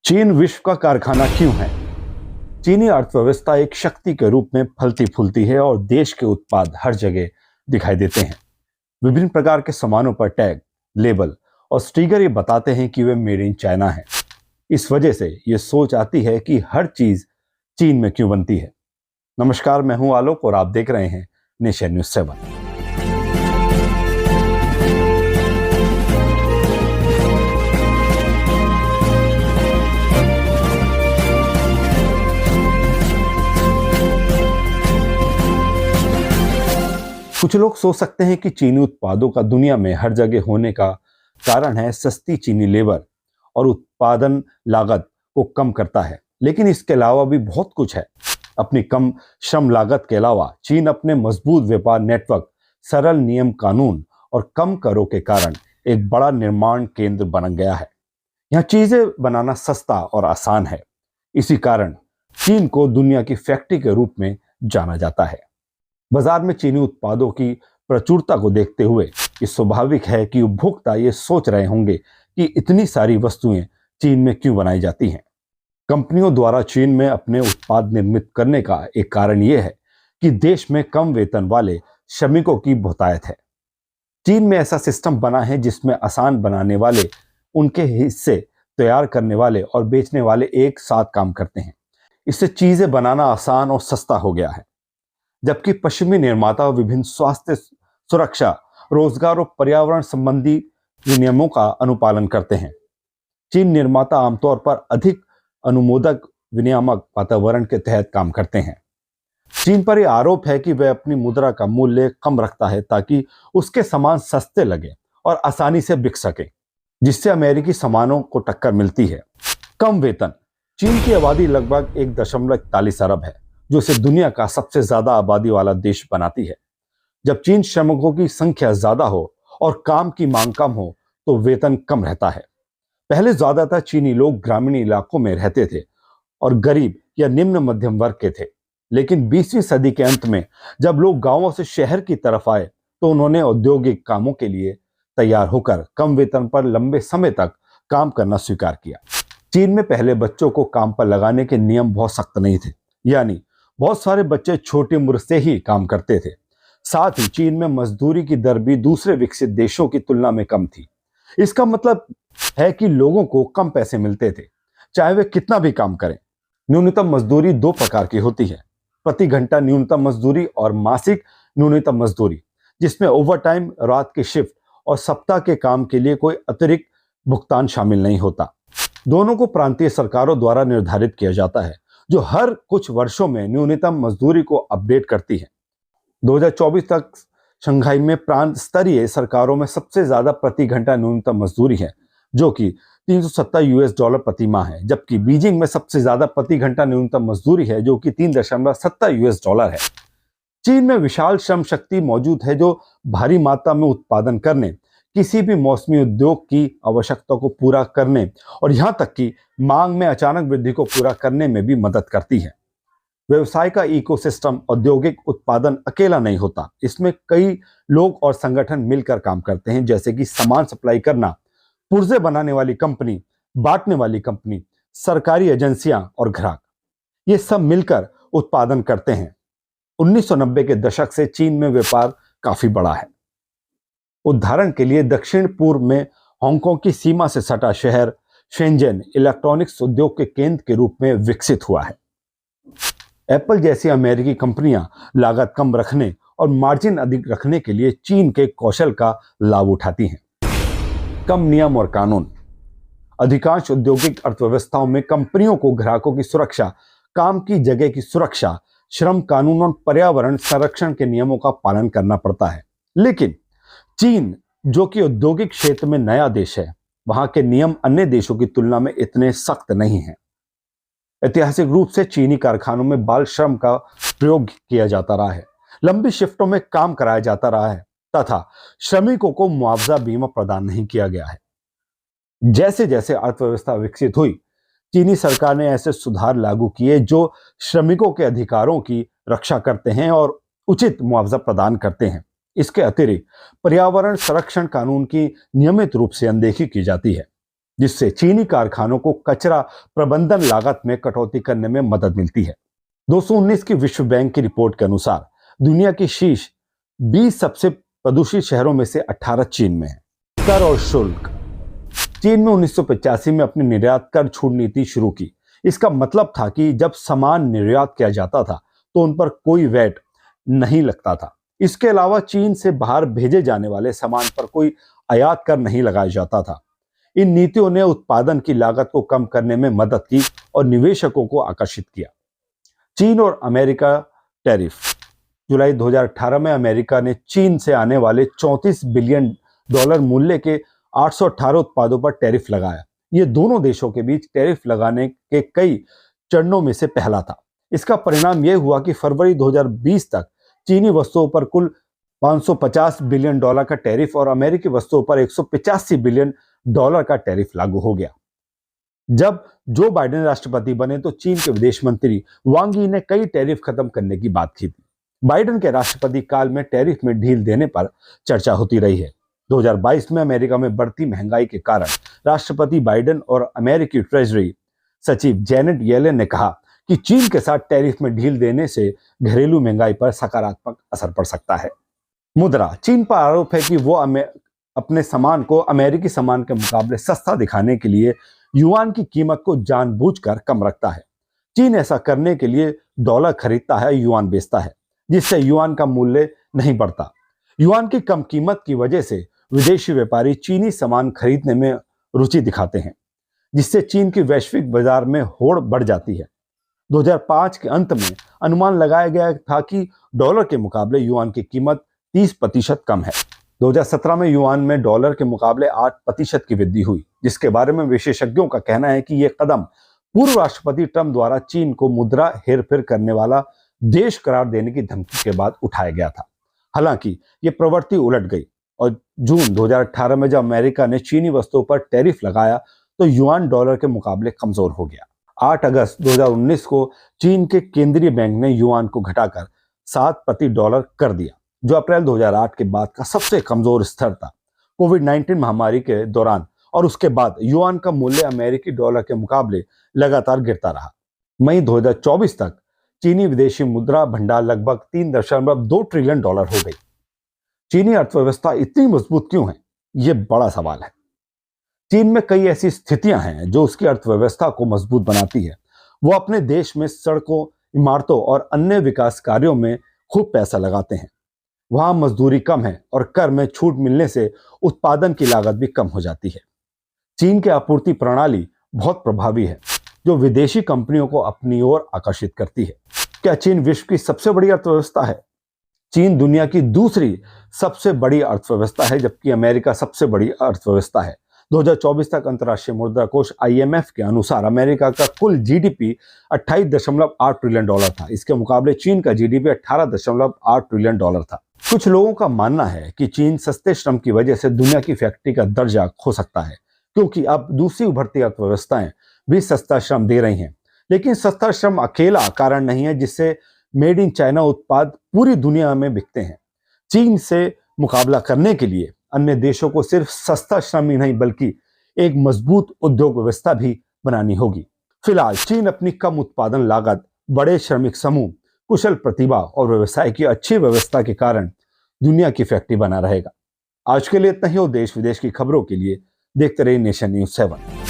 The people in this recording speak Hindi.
चीन विश्व का कारखाना क्यों है? चीनी अर्थव्यवस्था एक शक्ति के रूप में फलती फूलती है और देश के उत्पाद हर जगह दिखाई देते हैं। विभिन्न प्रकार के सामानों पर टैग, लेबल और स्टिकर ये बताते हैं कि वे मेड इन चाइना है। इस वजह से ये सोच आती है कि हर चीज चीन में क्यों बनती है। नमस्कार, मैं हूं आलोक और आप देख रहे हैं नेशन न्यूज 7। कुछ लोग सोच सकते हैं कि चीनी उत्पादों का दुनिया में हर जगह होने का कारण है सस्ती चीनी लेबर और उत्पादन लागत को कम करता है, लेकिन इसके अलावा भी बहुत कुछ है। अपनी कम श्रम लागत के अलावा चीन अपने मजबूत व्यापार नेटवर्क, सरल नियम कानून और कम करों के कारण एक बड़ा निर्माण केंद्र बन गया है। यहाँ चीजें बनाना सस्ता और आसान है। इसी कारण चीन को दुनिया की फैक्ट्री के रूप में जाना जाता है। बाजार में चीनी उत्पादों की प्रचुरता को देखते हुए ये स्वाभाविक है कि उपभोक्ता ये सोच रहे होंगे कि इतनी सारी वस्तुएं चीन में क्यों बनाई जाती हैं। कंपनियों द्वारा चीन में अपने उत्पाद निर्मित करने का एक कारण यह है कि देश में कम वेतन वाले श्रमिकों की बहुतायत है। चीन में ऐसा सिस्टम बना है जिसमें आसान बनाने वाले, उनके हिस्से तैयार करने वाले और बेचने वाले एक साथ काम करते हैं। इससे चीजें बनाना आसान और सस्ता हो गया है, जबकि पश्चिमी निर्माता विभिन्न स्वास्थ्य, सुरक्षा, रोजगार और पर्यावरण संबंधी नियमों का अनुपालन करते हैं। चीन निर्माता आमतौर पर अधिक अनुमोदक विनियामक वातावरण के तहत काम करते हैं। चीन पर यह आरोप है कि वह अपनी मुद्रा का मूल्य कम रखता है ताकि उसके सामान सस्ते लगे और आसानी से बिक सके, जिससे अमेरिकी सामानों को टक्कर मिलती है। कम वेतन। चीन की आबादी लगभग 1.41 अरब है, जो इसे दुनिया का सबसे ज्यादा आबादी वाला देश बनाती है। जब चीन श्रमिकों की संख्या ज्यादा हो और काम की मांग कम हो तो वेतन कम रहता है। पहले ज्यादातर चीनी लोग ग्रामीण इलाकों में रहते थे और गरीब या निम्न मध्यम वर्ग के थे, लेकिन 20वीं सदी के अंत में जब लोग गांवों से शहर की तरफ आए तो उन्होंने औद्योगिक कामों के लिए तैयार होकर कम वेतन पर लंबे समय तक काम करना स्वीकार किया। चीन में पहले बच्चों को काम पर लगाने के नियम बहुत सख्त नहीं थे, यानी बहुत सारे बच्चे छोटी उम्र से ही काम करते थे। साथ ही चीन में मजदूरी की दर भी दूसरे विकसित देशों की तुलना में कम थी। इसका मतलब है कि लोगों को कम पैसे मिलते थे, चाहे वे कितना भी काम करें। न्यूनतम मजदूरी दो प्रकार की होती है: प्रति घंटा न्यूनतम मजदूरी और मासिक न्यूनतम मजदूरी, जिसमें ओवरटाइम, रात की शिफ्ट और सप्ताह के काम के लिए कोई अतिरिक्त भुगतान शामिल नहीं होता। दोनों को प्रांतीय सरकारों द्वारा निर्धारित किया जाता है, जो हर कुछ वर्षों में न्यूनतम मजदूरी को अपडेट करती है। 2024 तक शंघाई में प्रांत स्तरीय सरकारों में सबसे ज्यादा प्रति घंटा न्यूनतम मजदूरी है, जो कि $370 प्रति माह है, जबकि बीजिंग में सबसे ज्यादा प्रति घंटा न्यूनतम मजदूरी है, जो कि $3.70 है। चीन में विशाल श्रम शक्ति मौजूद है, जो भारी मात्रा में उत्पादन करने, किसी भी मौसमी उद्योग की आवश्यकता को पूरा करने और यहां तक कि मांग में अचानक वृद्धि को पूरा करने में भी मदद करती है। व्यवसाय का इकोसिस्टम औद्योगिक उत्पादन अकेला नहीं होता, इसमें कई लोग और संगठन मिलकर काम करते हैं, जैसे कि सामान सप्लाई करना, पुर्जे बनाने वाली कंपनी, बांटने वाली कंपनी, सरकारी एजेंसियां और ग्राहक। ये सब मिलकर उत्पादन करते हैं। 1990 के दशक से चीन में व्यापार काफी बड़ा है। उदाहरण के लिए दक्षिण पूर्व में हांगकांग की सीमा से सटा शहर शेंजन इलेक्ट्रॉनिक्स उद्योग के केंद्र के रूप में विकसित हुआ है। एप्पल जैसी अमेरिकी कंपनियां लागत कम रखने और मार्जिन अधिक रखने के लिए चीन के कौशल का लाभ उठाती हैं। कम नियम और कानून। अधिकांश औद्योगिक अर्थव्यवस्थाओं में कंपनियों को ग्राहकों की सुरक्षा, काम की जगह की सुरक्षा, श्रम कानून और पर्यावरण संरक्षण के नियमों का पालन करना पड़ता है। लेकिन चीन, जो कि औद्योगिक क्षेत्र में नया देश है, वहां के नियम अन्य देशों की तुलना में इतने सख्त नहीं हैं। ऐतिहासिक रूप से चीनी कारखानों में बाल श्रम का प्रयोग किया जाता रहा है, लंबी शिफ्टों में काम कराया जाता रहा है तथा श्रमिकों को मुआवजा बीमा प्रदान नहीं किया गया है। जैसे जैसे अर्थव्यवस्था विकसित हुई, चीनी सरकार ने ऐसे सुधार लागू किए जो श्रमिकों के अधिकारों की रक्षा करते हैं और उचित मुआवजा प्रदान करते हैं। इसके अतिरिक्त पर्यावरण संरक्षण कानून की नियमित रूप से अनदेखी की जाती है। जिससे चीनी कारखानों को कचरा प्रबंधन लागत में कटौती करने में मदद मिलती है। 219 की विश्व बैंक की रिपोर्ट के अनुसार दुनिया के शीर्ष 20 सबसे प्रदूषित शहरों में से 18 चीन में है। कर और शुल्क। चीन में 1985 में अपनी निर्यात कर छूट नीति शुरू की। इसका मतलब था कि जब सामान निर्यात किया जाता था तो उन पर कोई वैट नहीं लगता था। इसके अलावा चीन से बाहर भेजे जाने वाले सामान पर कोई आयात कर नहीं लगाया जाता था। इन नीतियों ने उत्पादन की लागत को कम करने में मदद की और निवेशकों को आकर्षित किया। चीन और अमेरिका टैरिफ। जुलाई 2018 में अमेरिका ने चीन से आने वाले $34 बिलियन मूल्य के 818 उत्पादों पर टैरिफ लगाया। ये दोनों देशों के बीच टैरिफ लगाने के कई चरणों में से पहला था। इसका परिणाम यह हुआ कि फरवरी 2020 तक चीनी वस्तुओं पर कुल $550 बिलियन का टैरिफ और अमेरिकी वस्तुओं पर $185 बिलियन का टैरिफ लागू हो गया। जब जो बाइडेन राष्ट्रपति बने तो चीन के विदेश मंत्री वांग यी ने कई टैरिफ खत्म करने की बात की थी। बाइडेन के राष्ट्रपति काल में टैरिफ में ढील देने पर चर्चा होती रही है। 2022 में अमेरिका में बढ़ती महंगाई के कारण राष्ट्रपति बाइडेन और अमेरिकी ट्रेजरी सचिव जैनेट येलेन ने कहा कि चीन के साथ टैरिफ में ढील देने से घरेलू महंगाई पर सकारात्मक असर पड़ सकता है। मुद्रा। चीन पर आरोप है कि वो अपने सामान को अमेरिकी सामान के मुकाबले सस्ता दिखाने के लिए युआन की कीमत को जानबूझकर कम रखता है। चीन ऐसा करने के लिए डॉलर खरीदता है, युआन बेचता है, जिससे युआन का मूल्य नहीं बढ़ता। युआन की कम कीमत की वजह से विदेशी व्यापारी चीनी सामान खरीदने में रुचि दिखाते हैं, जिससे चीन की वैश्विक बाजार में होड़ बढ़ जाती है। 2005 के अंत में अनुमान लगाया गया था कि डॉलर के मुकाबले युआन की कीमत 30% कम है। 2017 में युआन में डॉलर के मुकाबले 8% की वृद्धि हुई, जिसके बारे में विशेषज्ञों का कहना है कि यह कदम पूर्व राष्ट्रपति ट्रंप द्वारा चीन को मुद्रा हेरफेर करने वाला देश करार देने की धमकी के बाद उठाया गया था। हालांकि यह प्रवृत्ति उलट गई और जून 2018 में जब अमेरिका ने चीनी वस्तुओं पर टैरिफ लगाया तो युआन डॉलर के मुकाबले कमजोर हो गया। 8 अगस्त 2019 को चीन के केंद्रीय बैंक ने युआन को घटाकर 7 प्रति डॉलर कर दिया, जो अप्रैल 2008 के बाद का सबसे कमजोर स्तर था। कोविड-19 महामारी के दौरान और उसके बाद युआन का मूल्य अमेरिकी डॉलर के मुकाबले लगातार गिरता रहा। मई 2024 तक चीनी विदेशी मुद्रा भंडार लगभग $3.2 ट्रिलियन हो गई। चीनी अर्थव्यवस्था इतनी मजबूत क्यों है, यह बड़ा सवाल है। चीन में कई ऐसी स्थितियां हैं जो उसकी अर्थव्यवस्था को मजबूत बनाती है। वो अपने देश में सड़कों, इमारतों और अन्य विकास कार्यों में खूब पैसा लगाते हैं। वहां मजदूरी कम है और कर में छूट मिलने से उत्पादन की लागत भी कम हो जाती है। चीन की आपूर्ति प्रणाली बहुत प्रभावी है, जो विदेशी कंपनियों को अपनी ओर आकर्षित करती है। क्या चीन विश्व की सबसे बड़ी अर्थव्यवस्था है? चीन दुनिया की दूसरी सबसे बड़ी अर्थव्यवस्था है, जबकि अमेरिका सबसे बड़ी अर्थव्यवस्था है। 2024 तक अंतर्राष्ट्रीय मुद्रा कोष IMF के अनुसार अमेरिका का कुल GDP $28.8 ट्रिलियन था। इसके मुकाबले चीन का GDP $18.8 ट्रिलियन था। कुछ लोगों का मानना है कि चीन सस्ते श्रम की वजह से दुनिया की फैक्ट्री का दर्जा खो सकता है, क्योंकि अब दूसरी उभरती अर्थव्यवस्थाएं भी सस्ता श्रम दे रही हैं। लेकिन सस्ता श्रम अकेला कारण नहीं है जिससे मेड इन चाइना उत्पाद पूरी दुनिया में बिकते हैं। चीन से मुकाबला करने के लिए अन्य देशों को सिर्फ सस्ता श्रम ही नहीं बल्कि एक मजबूत उद्योग व्यवस्था भी बनानी होगी। फिलहाल चीन अपनी कम उत्पादन लागत, बड़े श्रमिक समूह, कुशल प्रतिभा और व्यवसाय की अच्छी व्यवस्था के कारण दुनिया की फैक्ट्री बना रहेगा। आज के लिए इतना ही। और देश विदेश की खबरों के लिए देखते रहिए नेशन न्यूज़ 7।